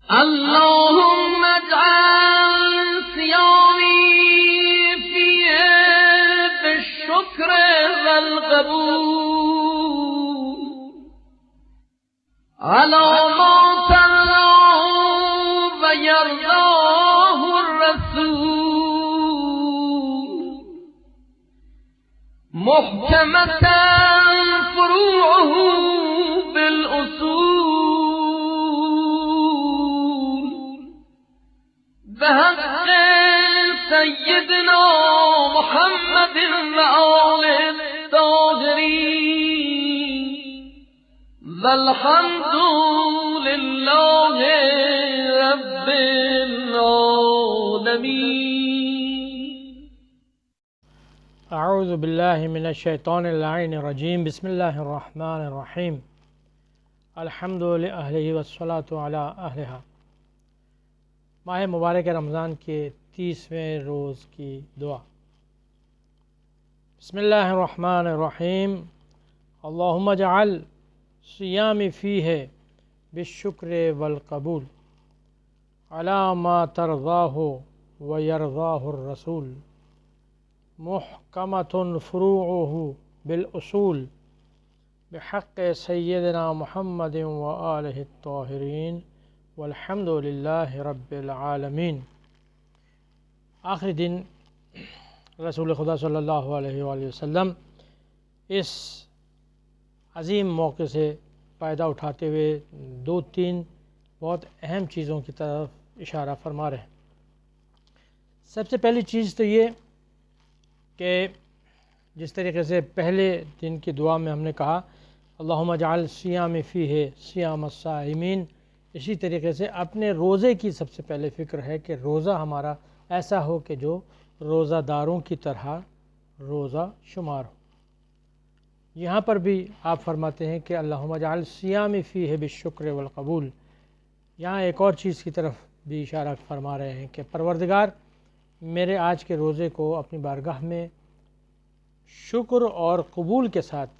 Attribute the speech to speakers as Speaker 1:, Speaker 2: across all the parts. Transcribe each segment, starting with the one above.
Speaker 1: اللهم اجعل صيامي فيه بالشكر والقبول على ما ترضاه ويرضاه الرسول محكمة فروعه بالأصول بحق سيدنا محمد وآل الطاهرين والحمد لله رب العالمين.
Speaker 2: اعوذ باللہ من الشیطان اللعین الرجیم. بسم اللہ الرحمن الرحیم. الحمد للہ والصلاۃ علی اہلہا. ماہ مبارک رمضان کے 30ویں روز کی دعا. بسم اللہ الرحمن الرحیم. اللہم اجعل صیامی فیہ بالشکر والقبول علی ما ترضاہ ویرضاہ الرسول محکمۃ فروعہ بالاصول بحق سیدنا محمد وآلہ الطاہرین والحمد للہ رب العالمین. آخری دن رسول خدا صلی اللہ علیہ وآلہ وسلم اس عظیم موقع سے فائدہ اٹھاتے ہوئے 2-3 بہت اہم چیزوں کی طرف اشارہ فرما رہے ہیں. سب سے پہلی چیز تو یہ کہ جس طریقے سے پہلے دن کی دعا میں ہم نے کہا اللہم اجعل صیامی فیہ صیام الصائمین، اسی طریقے سے اپنے روزے کی سب سے پہلے فکر ہے کہ روزہ ہمارا ایسا ہو کہ جو روزہ داروں کی طرح روزہ شمار ہو. یہاں پر بھی آپ فرماتے ہیں کہ اللہم اجعل صیامی فیہ بالشکر والقبول. یہاں ایک اور چیز کی طرف بھی اشارہ فرما رہے ہیں کہ پروردگار میرے آج کے روزے کو اپنی بارگاہ میں شکر اور قبول کے ساتھ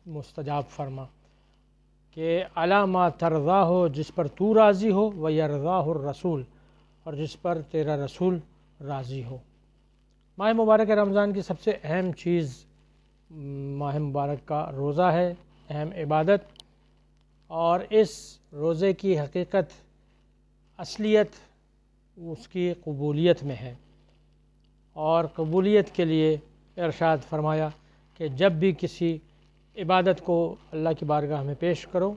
Speaker 2: مستجاب فرما، کہ علی ما ترضا ہو، جس پر تو راضی ہو، و یرضاہ الرسول، اور جس پر تیرا رسول راضی ہو. ماہ مبارک رمضان کی سب سے اہم چیز ماہ مبارک کا روزہ ہے، اہم عبادت، اور اس روزے کی حقیقت اصلیت اس کی قبولیت میں ہے. اور قبولیت کے لیے ارشاد فرمایا کہ جب بھی کسی عبادت کو اللہ کی بارگاہ میں پیش کرو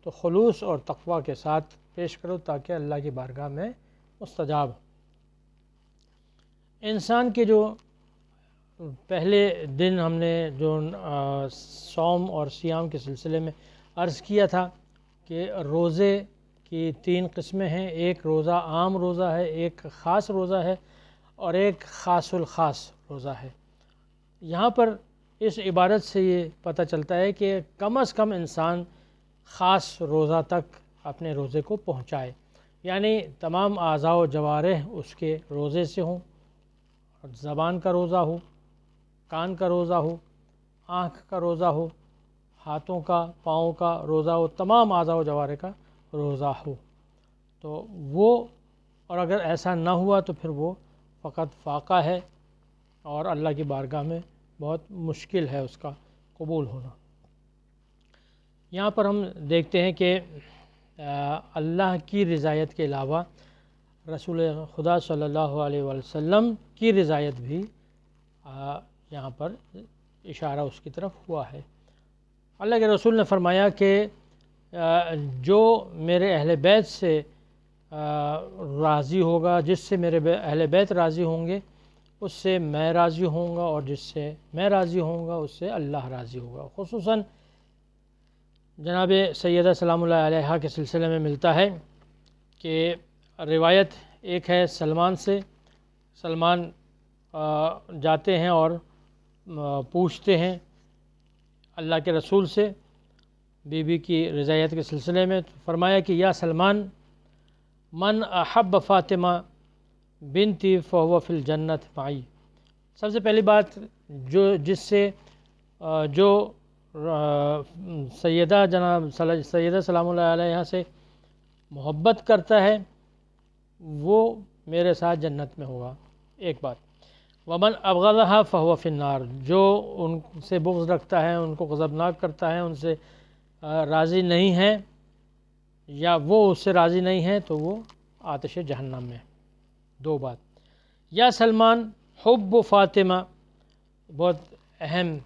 Speaker 2: تو خلوص اور تقوی کے ساتھ پیش کرو تاکہ اللہ کی بارگاہ میں مستجاب ہو. انسان کے جو پہلے دن ہم نے جو صوم اور صیام کے سلسلے میں عرض کیا تھا کہ روزے کی 3 قسمیں ہیں. ایک روزہ عام روزہ ہے، ایک خاص روزہ ہے، اور ایک خاص الخاص روزہ ہے. یہاں پر اس عبارت سے یہ پتہ چلتا ہے کہ کم از کم انسان خاص روزہ تک اپنے روزے کو پہنچائے، یعنی تمام اعضاء و جوارح اس کے روزے سے ہوں. زبان کا روزہ ہو، کان کا روزہ ہو، آنکھ کا روزہ ہو، ہاتھوں کا، پاؤں کا روزہ ہو، تمام اعضاء و جوارح کا روزہ ہو. تو وہ، اور اگر ایسا نہ ہوا تو پھر وہ فقط فاقہ ہے اور اللہ کی بارگاہ میں بہت مشکل ہے اس کا قبول ہونا. یہاں پر ہم دیکھتے ہیں کہ اللہ کی رضایت کے علاوہ رسول خدا صلی اللہ علیہ وسلم کی رضایت بھی یہاں پر اشارہ اس کی طرف ہوا ہے. اللہ کے رسول نے فرمایا کہ جو میرے اہل بیت سے راضی ہوگا، جس سے میرے اہل بیت راضی ہوں گے اس سے میں راضی ہوں گا، اور جس سے میں راضی ہوں گا اس سے اللہ راضی ہوگا. خصوصاً جناب سیدہ سلام اللہ علیہا کے سلسلے میں ملتا ہے کہ روایت ایک ہے سلمان سے. سلمان جاتے ہیں اور پوچھتے ہیں اللہ کے رسول سے بی بی کی رضایت کے سلسلے میں. فرمایا کہ یا سلمان، من احب فاطمہ بنتی فہو فی الجنت معی. سب سے پہلی بات جس سے سیدہ سلام اللہ علیہ سے محبت کرتا ہے وہ میرے ساتھ جنت میں ہوگا. ایک بات. ومن ابغضھا فہو فی النار، جو ان سے بغض رکھتا ہے، ان کو غضبناک کرتا ہے، ان سے راضی نہیں ہے یا وہ اس سے راضی نہیں ہے تو وہ آتش جہنم میں. دو بات. یا سلمان حب فاطمہ، بہت اہم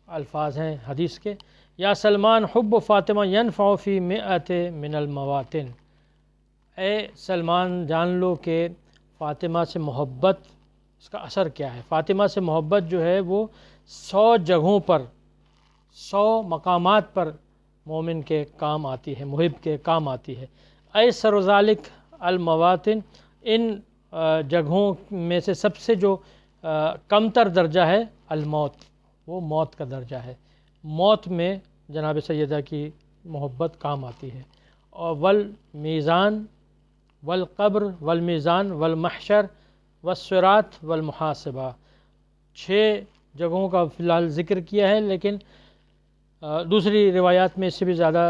Speaker 2: الفاظ ہیں حدیث کے. یا سلمان حب فاطمہ ینفع فی مئۃ من المواطن، اے سلمان جان لو کہ فاطمہ سے محبت اس کا اثر کیا ہے. فاطمہ سے محبت جو ہے وہ 100 جگہوں پر، 100 مقامات پر مومن کے کام آتی ہے، محب کے کام آتی ہے. ایسر ذالک المواطن، ان جگہوں میں سے سب سے جو کمتر درجہ ہے الموت، وہ موت کا درجہ ہے. موت میں جناب سیدہ کی محبت کام آتی ہے. اور والمیزان والقبر والمیزان والمحشر والصراط والمحاسبہ، 6 جگہوں کا فی الحال ذکر کیا ہے، لیکن دوسری روایات میں اس سے بھی زیادہ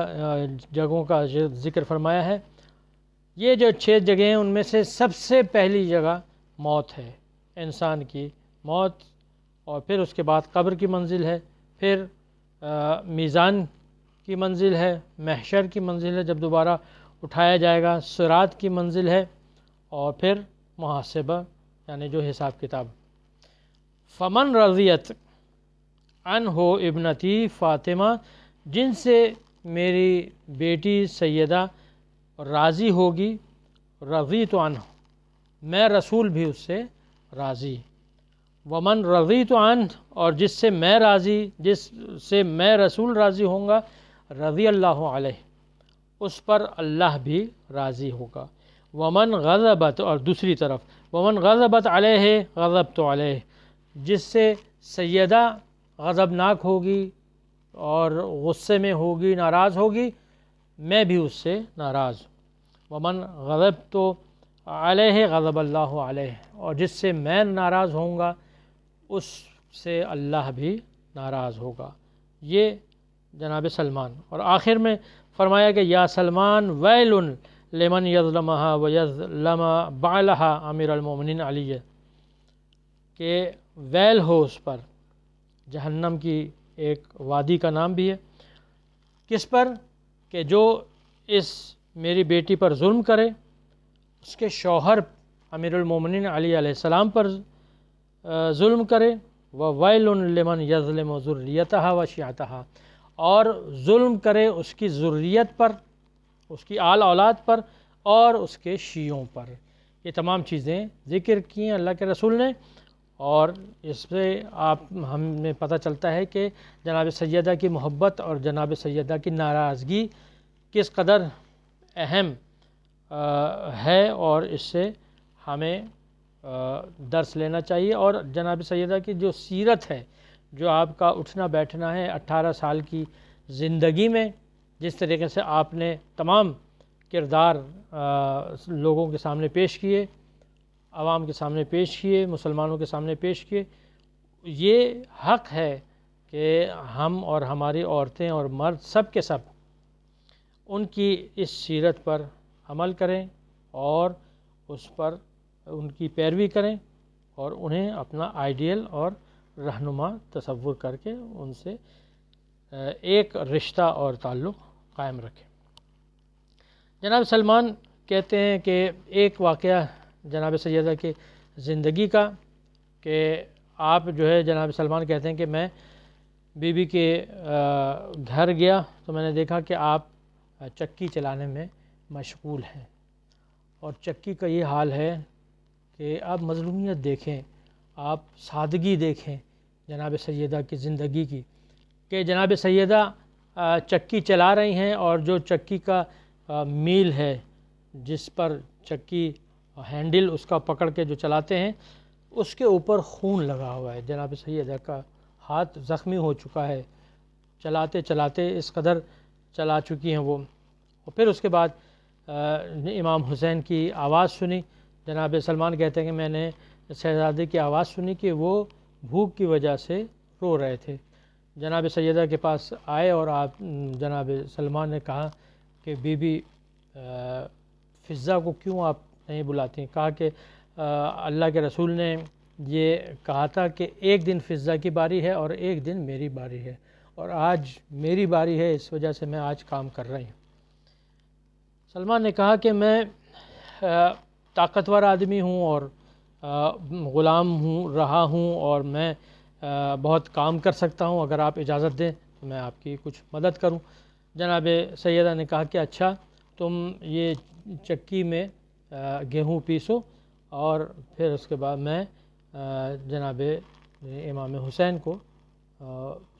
Speaker 2: جگہوں کا ذکر فرمایا ہے. یہ جو 6 جگہیں ہیں ان میں سے سب سے پہلی جگہ موت ہے، انسان کی موت، اور پھر اس کے بعد قبر کی منزل ہے، پھر میزان کی منزل ہے، محشر کی منزل ہے جب دوبارہ اٹھایا جائے گا، صراط کی منزل ہے، اور پھر محاسبہ یعنی جو حساب کتاب. فمن رضیت عنہ ابنتی فاطمہ، جن سے میری بیٹی سیدہ راضی ہوگی، رضیت عنہ، میں رسول بھی اس سے راضی. ومن رضیت عنہ، اور جس سے میں راضی، جس سے میں رسول راضی ہوں گا، رضی اللہ علیہ، اس پر اللہ بھی راضی ہوگا. ومن غضبت، اور دوسری طرف ومن غضبت علیہ غضبت علیہ، جس سے سیدہ غضبناک ہوگی اور غصے میں ہوگی، ناراض ہوگی، میں بھی اس سے ناراض. ومن غضبت علیہ غضب اللہ علیہ، اور جس سے میں ناراض ہوں گا اس سے اللہ بھی ناراض ہوگا. یہ جناب سلمان. اور آخر میں فرمایا کہ یا سلمان ویل لمن یظلمہا ویظلم بعلہا امیر المومنین علی، کہ ویل ہو اس پر. جہنم کی ایک وادی کا نام بھی ہے. کس پر؟ کہ جو اس میری بیٹی پر ظلم کرے، اس کے شوہر امیر المومنین علی علیہ السلام پر ظلم کرے. وویل لمن یظلم ذریتہا وشیعتہا، اور ظلم کرے اس کی ذریت پر، اس کی آل اولاد پر، اور اس کے شیعوں پر. یہ تمام چیزیں ذکر کی ہیں اللہ کے رسول نے، اور اس سے ہمیں پتہ چلتا ہے کہ جناب سیدہ کی محبت اور جناب سیدہ کی ناراضگی کس قدر اہم ہے، اور اس سے ہمیں درس لینا چاہیے. اور جناب سیدہ کی جو سیرت ہے، جو آپ کا اٹھنا بیٹھنا ہے 18 سال کی زندگی میں، جس طریقے سے آپ نے تمام کردار لوگوں کے سامنے پیش کیے، عوام کے سامنے پیش کیے، مسلمانوں کے سامنے پیش کیے، یہ حق ہے کہ ہم اور ہماری عورتیں اور مرد سب کے سب ان کی اس سیرت پر عمل کریں اور اس پر ان کی پیروی کریں، اور انہیں اپنا آئیڈیل اور رہنما تصور کر کے ان سے ایک رشتہ اور تعلق قائم رکھیں. جناب سلمان کہتے ہیں کہ ایک واقعہ جناب سیدہ کی زندگی کا، کہ آپ جو ہے جناب سلمان کہتے ہیں کہ میں بی بی کے گھر گیا تو میں نے دیکھا کہ آپ چکی چلانے میں مشغول ہیں، اور چکی کا یہ حال ہے کہ آپ مظلومیت دیکھیں، آپ سادگی دیکھیں جناب سیدہ کی زندگی کی، کہ جناب سیدہ چکی چلا رہی ہیں، اور جو چکی کا میل ہے، جس پر چکی ہینڈل اس کا پکڑ کے جو چلاتے ہیں، اس کے اوپر خون لگا ہوا ہے. جناب سیدہ کا ہاتھ زخمی ہو چکا ہے، چلاتے چلاتے اس قدر چلا چکی ہیں وہ. اور پھر اس کے بعد امام حسین کی آواز سنی. جناب سلمان کہتے ہیں کہ میں نے شہزادے کی آواز سنی کہ وہ بھوک کی وجہ سے رو رہے تھے. جناب سیدہ کے پاس آئے اور آپ جناب سلمان نے کہا کہ بی بی فضا کو کیوں آپ نہیں بلاتے ہیں؟ کہا کہ اللہ کے رسول نے یہ کہا تھا کہ ایک دن فضا کی باری ہے اور ایک دن میری باری ہے، اور آج میری باری ہے، اس وجہ سے میں آج کام کر رہی ہوں۔ سلمان نے کہا کہ میں طاقتور آدمی ہوں اور غلام رہا ہوں، اور میں بہت کام کر سکتا ہوں، اگر آپ اجازت دیں تو میں آپ کی کچھ مدد کروں۔ جناب سیدہ نے کہا کہ اچھا، تم یہ چکی میں گیہوں پیسو، اور پھر اس کے بعد میں جناب امام حسین کو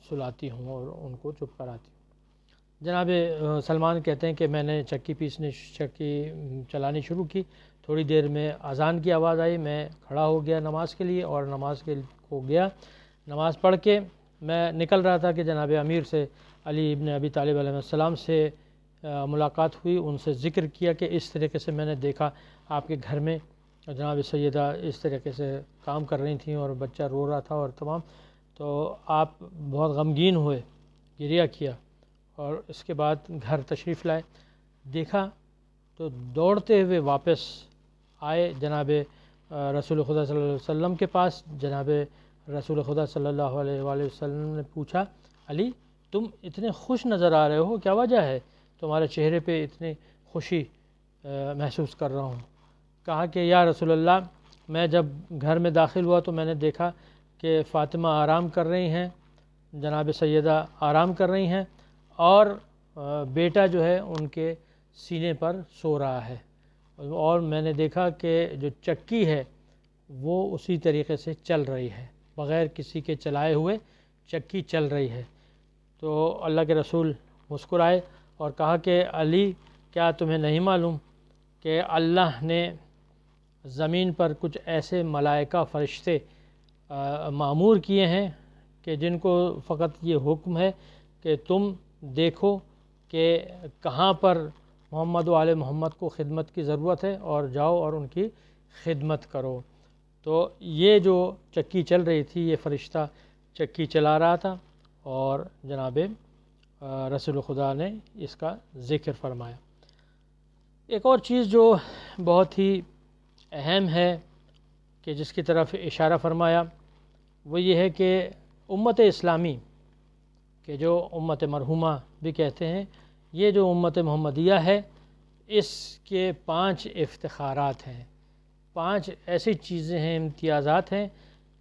Speaker 2: سلاتی ہوں اور ان کو چپ کراتی ہوں۔ جناب سلمان کہتے ہیں کہ میں نے چکی چلانی شروع کی، تھوڑی دیر میں اذان کی آواز آئی، میں کھڑا ہو گیا نماز کے لیے، اور نماز کو گیا۔ نماز پڑھ کے میں نکل رہا تھا کہ جناب امیر سے، علی ابن ابی طالب علیہ السلام سے ملاقات ہوئی۔ ان سے ذکر کیا کہ اس طریقے سے میں نے دیکھا آپ کے گھر میں جناب سیدہ اس طریقے سے کام کر رہی تھیں اور بچہ رو رہا تھا اور تمام، تو آپ بہت غمگین ہوئے، گریہ کیا، اور اس کے بعد گھر تشریف لائے۔ دیکھا تو دوڑتے ہوئے واپس آئے جناب رسول خدا صلی اللہ علیہ وسلم کے پاس۔ جناب رسول خدا صلی اللہ علیہ وآلہ وسلم نے پوچھا، علی تم اتنے خوش نظر آ رہے ہو، کیا وجہ ہے؟ تمہارے چہرے پہ اتنی خوشی محسوس کر رہا ہوں۔ کہا کہ یا رسول اللہ، میں جب گھر میں داخل ہوا تو میں نے دیکھا کہ فاطمہ آرام کر رہی ہیں، جناب سیدہ آرام کر رہی ہیں، اور بیٹا جو ہے ان کے سینے پر سو رہا ہے، اور میں نے دیکھا کہ جو چکی ہے وہ اسی طریقے سے چل رہی ہے، بغیر کسی کے چلائے ہوئے چکی چل رہی ہے۔ تو اللہ کے رسول مسکرائے اور کہا کہ علی، کیا تمہیں نہیں معلوم کہ اللہ نے زمین پر کچھ ایسے ملائکہ فرشتے معمور کیے ہیں کہ جن کو فقط یہ حکم ہے کہ تم دیکھو کہ کہاں پر محمد و آل محمد کو خدمت کی ضرورت ہے اور جاؤ اور ان کی خدمت کرو۔ تو یہ جو چکی چل رہی تھی، یہ فرشتہ چکی چلا رہا تھا، اور جناب رسول خدا نے اس کا ذکر فرمایا۔ ایک اور چیز جو بہت ہی اہم ہے کہ جس کی طرف اشارہ فرمایا، وہ یہ ہے کہ امت اسلامی کہ جو امت مرحومہ بھی کہتے ہیں، یہ جو امت محمدیہ ہے، اس کے 5 افتخارات ہیں، 5 ایسی چیزیں ہیں، امتیازات ہیں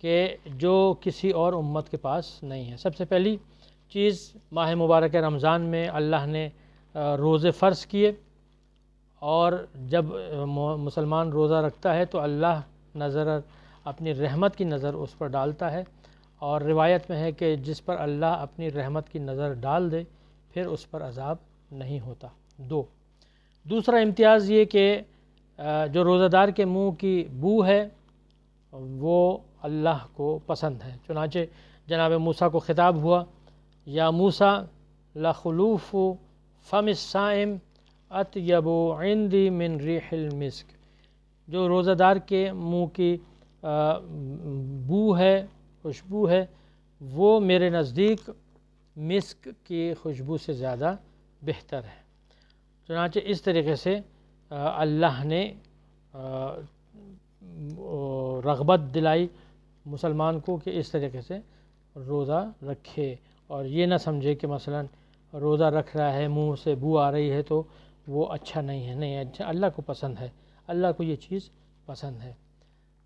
Speaker 2: کہ جو کسی اور امت کے پاس نہیں ہیں۔ سب سے پہلی چیز، ماہ مبارک رمضان میں اللہ نے روزے فرض کیے، اور جب مسلمان روزہ رکھتا ہے تو اللہ اپنی رحمت کی نظر اس پر ڈالتا ہے، اور روایت میں ہے کہ جس پر اللہ اپنی رحمت کی نظر ڈال دے پھر اس پر عذاب نہیں ہوتا۔ دوسرا امتیاز یہ کہ جو روزہ دار کے منہ کی بو ہے وہ اللہ کو پسند ہے، چنانچہ جناب موسیٰ کو خطاب ہوا، یا موسیٰ لخلوف فم الصائم اطیب عندی من ریح المسک، جو روزہ دار کے منہ کی بو ہے، خوشبو ہے، وہ میرے نزدیک مسک کی خوشبو سے زیادہ بہتر ہے۔ چنانچہ اس طریقے سے اللہ نے رغبت دلائی مسلمان کو کہ اس طریقے سے روزہ رکھے، اور یہ نہ سمجھے کہ مثلا روزہ رکھ رہا ہے، منہ سے بو آ رہی ہے تو وہ اچھا نہیں ہے، نہیں اچھا، اللہ کو پسند ہے، اللہ کو یہ چیز پسند ہے۔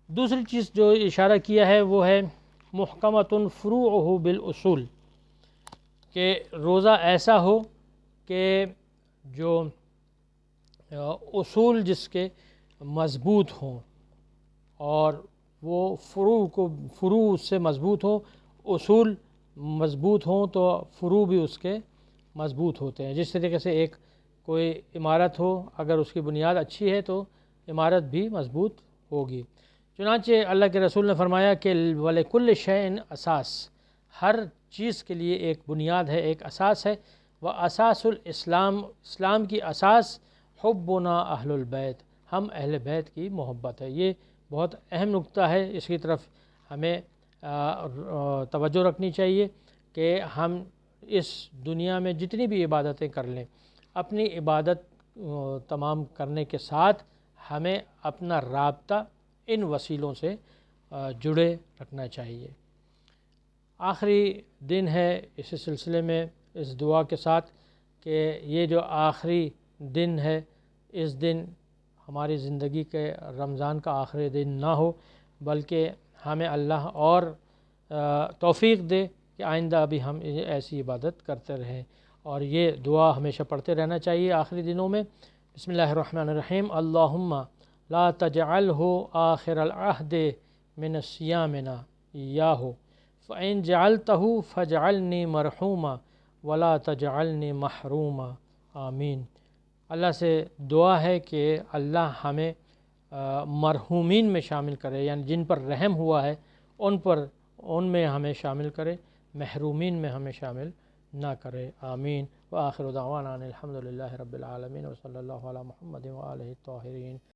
Speaker 2: دوسری چیز جو اشارہ کیا ہے وہ ہے محکمۃ فروعہ بالاصول، کہ روزہ ایسا ہو کہ جو اصول جس کے مضبوط ہوں، اور وہ فروع سے مضبوط ہوں، اصول مضبوط ہوں تو فروع بھی اس کے مضبوط ہوتے ہیں۔ جس طریقے سے ایک کوئی عمارت ہو، اگر اس کی بنیاد اچھی ہے تو عمارت بھی مضبوط ہوگی۔ چنانچہ اللہ کے رسول نے فرمایا کہ وَلِكُلِّ شَيْءٍ اساس، ہر چیز کے لیے ایک بنیاد ہے، ایک اساس ہے۔ وَأَسَاسُ الْإِسْلام، اسلام کی اساس حُبُّنَا اہل البیت، ہم اہل بیت کی محبت ہے۔ یہ بہت اہم نقطہ ہے، اس کی طرف ہمیں توجہ رکھنی چاہیے کہ ہم اس دنیا میں جتنی بھی عبادتیں کر لیں، اپنی عبادت تمام کرنے کے ساتھ ہمیں اپنا رابطہ ان وسیلوں سے جڑے رکھنا چاہیے۔ آخری دن ہے اسی سلسلے میں اس دعا کے ساتھ کہ یہ جو آخری دن ہے اس دن ہماری زندگی کے رمضان کا آخری دن نہ ہو، بلکہ ہمیں اللہ اور توفیق دے کہ آئندہ بھی ہم ایسی عبادت کرتے رہیں، اور یہ دعا ہمیشہ پڑھتے رہنا چاہیے آخری دنوں میں۔ بسم اللہ الرحمن الرحیم، اللہم لا تجعلہ آخر العہد من صیامنا ایاہ فإن جعلتہ فاجعلنی مرحوما ولا تجعلنی محروما، آمین۔ اللہ سے دعا ہے کہ اللہ ہمیں مرحومین میں شامل کرے، یعنی جن پر رحم ہوا ہے ان میں ہمیں شامل کرے، محرومین میں ہمیں شامل نہ کرے، آمین۔ وآخر دعوانا ان الحمد للہ رب العالمین، وصلی اللہ علی محمد وآلہ الطاہرین۔